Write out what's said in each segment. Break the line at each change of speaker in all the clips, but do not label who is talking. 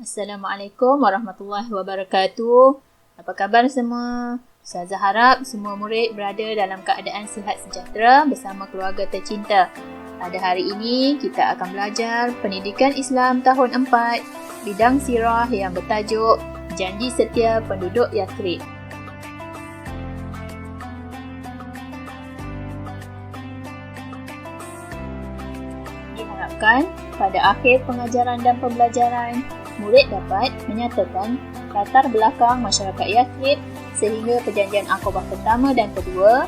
Assalamualaikum warahmatullahi wabarakatuh. Apa khabar semua? Ustazah harap semua murid berada dalam keadaan sihat sejahtera bersama keluarga tercinta. Pada hari ini, kita akan belajar Pendidikan Islam tahun 4, bidang sirah yang bertajuk Janji Setia Penduduk Yathrib. Diharapkan pada akhir pengajaran dan pembelajaran, murid dapat menyatakan latar belakang masyarakat Yathrib sehingga perjanjian Aqabah pertama dan kedua,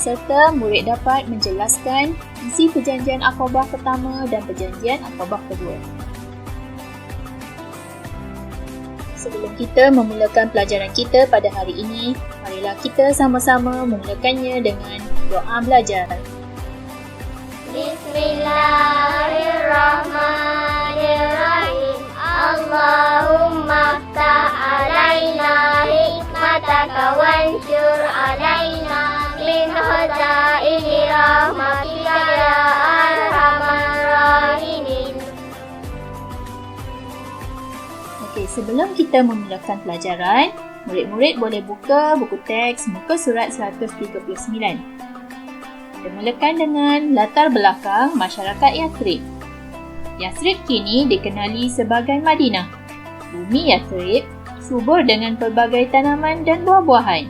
serta murid dapat menjelaskan isi perjanjian Aqabah pertama dan perjanjian Aqabah kedua. Sebelum kita memulakan pelajaran kita pada hari ini, marilah kita sama-sama memulakannya dengan doa belajar.
Bismillahirrahmanirrahim. Allahumma ftah alaina hikmataka wanshur alaina min khazaini rahmatika ya arhamar rahimin.
Okey, sebelum kita memulakan pelajaran, murid-murid boleh buka buku teks muka surat 139. Kita mulakan dengan latar belakang masyarakat Yathrib. Yathrib kini dikenali sebagai Madinah. Bumi Yathrib subur dengan pelbagai tanaman dan buah-buahan.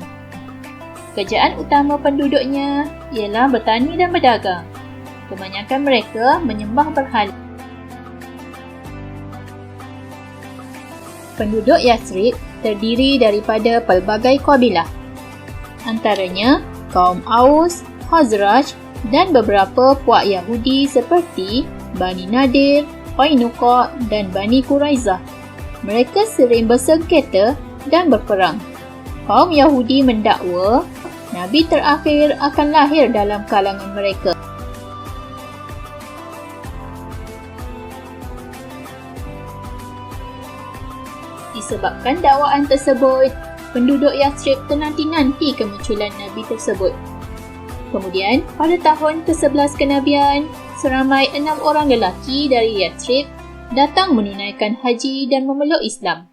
Pekerjaan utama penduduknya ialah bertani dan berdagang. Kebanyakan mereka menyembah berhala. Penduduk Yathrib terdiri daripada pelbagai kabilah. Antaranya kaum Aus, Khazraj dan beberapa puak Yahudi seperti Bani Nadir, Qainuqa dan Bani Quraizah. Mereka sering bersengketa dan berperang. Kaum Yahudi mendakwa Nabi terakhir akan lahir dalam kalangan mereka. Disebabkan dakwaan tersebut, penduduk Yathrib menanti-nanti kemunculan Nabi tersebut. Kemudian, pada tahun ke-11 kenabian, seramai 6 orang lelaki dari Yathrib datang menunaikan haji dan memeluk Islam.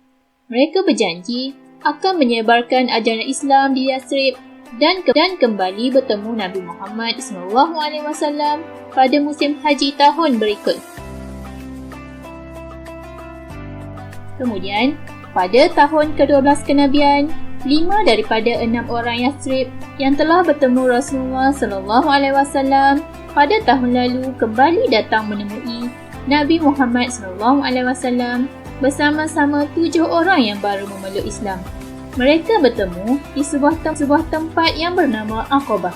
Mereka berjanji akan menyebarkan ajaran Islam di Yathrib dan kembali bertemu Nabi Muhammad SAW pada musim haji tahun berikut. Kemudian, pada tahun ke-12 kenabian, 5 daripada 6 orang Yathrib yang telah bertemu Rasulullah SAW pada tahun lalu kembali datang menemui Nabi Muhammad SAW bersama-sama 7 orang yang baru memeluk Islam. Mereka bertemu di sebuah tempat yang bernama Aqabah.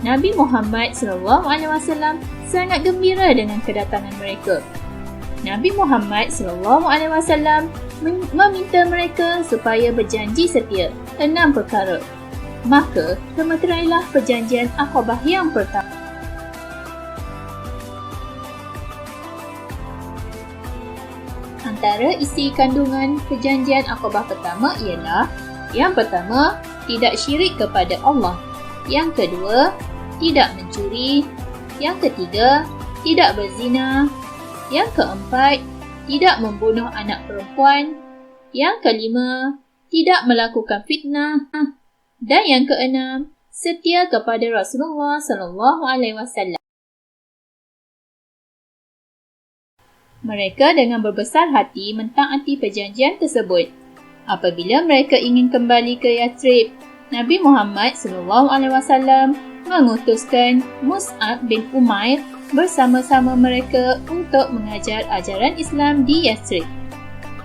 Nabi Muhammad SAW sangat gembira dengan kedatangan mereka. Nabi Muhammad SAW meminta mereka supaya berjanji setia 6 perkara. Maka, termeterailah perjanjian Aqabah yang pertama. Antara isi kandungan perjanjian Aqabah pertama ialah: yang pertama, tidak syirik kepada Allah. Yang kedua, tidak mencuri. Yang ketiga, tidak berzina. Yang keempat, tidak membunuh anak perempuan. Yang kelima, tidak melakukan fitnah. Dan yang keenam, setia kepada Rasulullah SAW. Mereka dengan berbesar hati mentaati perjanjian tersebut. Apabila mereka ingin kembali ke Yathrib, Nabi Muhammad SAW mengutuskan Mus'ab bin Umair bersama-sama mereka untuk mengajar ajaran Islam di Yathrib.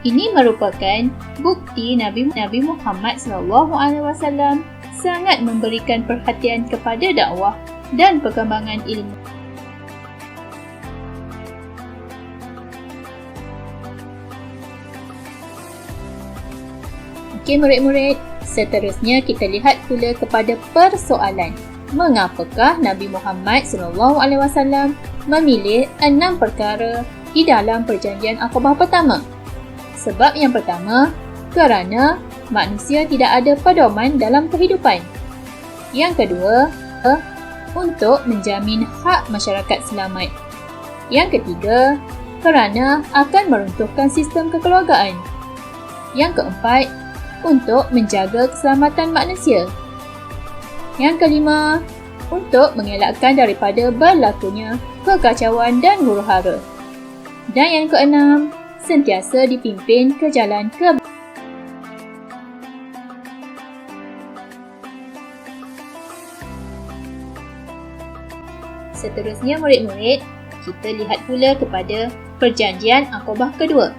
Ini merupakan bukti Nabi Muhammad SAW sangat memberikan perhatian kepada dakwah dan perkembangan ilmu. Okey murid-murid, seterusnya kita lihat pula kepada persoalan. Mengapakah Nabi Muhammad SAW memilih 6 perkara di dalam perjanjian Aqabah pertama? Sebab yang pertama, kerana manusia tidak ada pedoman dalam kehidupan. Yang kedua, untuk menjamin hak masyarakat selamat. Yang ketiga, kerana akan meruntuhkan sistem kekeluargaan. Yang keempat, untuk menjaga keselamatan manusia. Yang kelima, untuk mengelakkan daripada berlakunya kekacauan dan huru-hara. Dan yang keenam, sentiasa dipimpin ke jalan kebaikan. Seterusnya murid-murid, kita lihat pula kepada Perjanjian Aqabah kedua.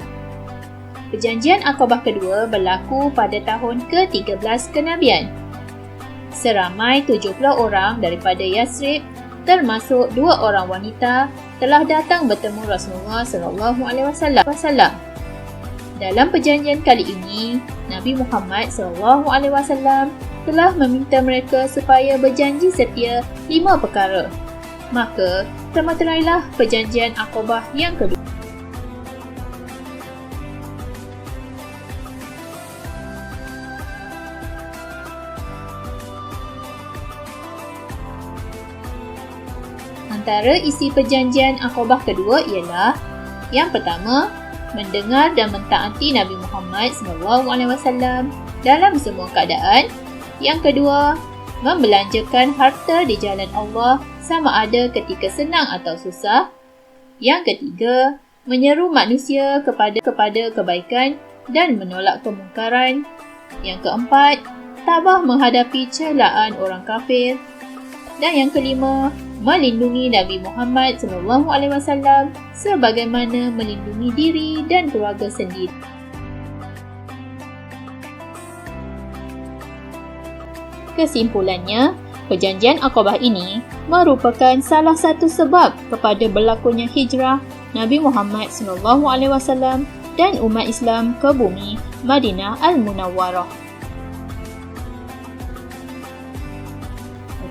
Perjanjian Aqabah kedua berlaku pada tahun ke-13 kenabian. Seramai 70 orang daripada Yathrib, termasuk 2 orang wanita, telah datang bertemu Rasulullah SAW. Dalam perjanjian kali ini, Nabi Muhammad SAW telah meminta mereka supaya berjanji setia 5 perkara. Maka, termaterailah Perjanjian Aqabah yang kedua. Antara isi Perjanjian Aqabah kedua ialah: yang pertama, mendengar dan mentaati Nabi Muhammad SAW dalam semua keadaan. Yang kedua, membelanjakan harta di jalan Allah sama ada ketika senang atau susah. Yang ketiga, menyeru manusia kepada kebaikan dan menolak kemungkaran. Yang keempat, tabah menghadapi celaan orang kafir. Dan yang kelima, melindungi Nabi Muhammad SAW sebagaimana melindungi diri dan keluarga sendiri. Kesimpulannya, Perjanjian Aqabah ini merupakan salah satu sebab kepada berlakunya hijrah Nabi Muhammad SAW dan umat Islam ke bumi Madinah Al-Munawwarah.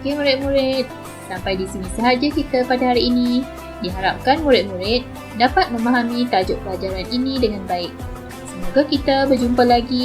Okey murid-murid, sampai di sini sahaja kita pada hari ini. Diharapkan murid-murid dapat memahami tajuk pelajaran ini dengan baik. Semoga kita berjumpa lagi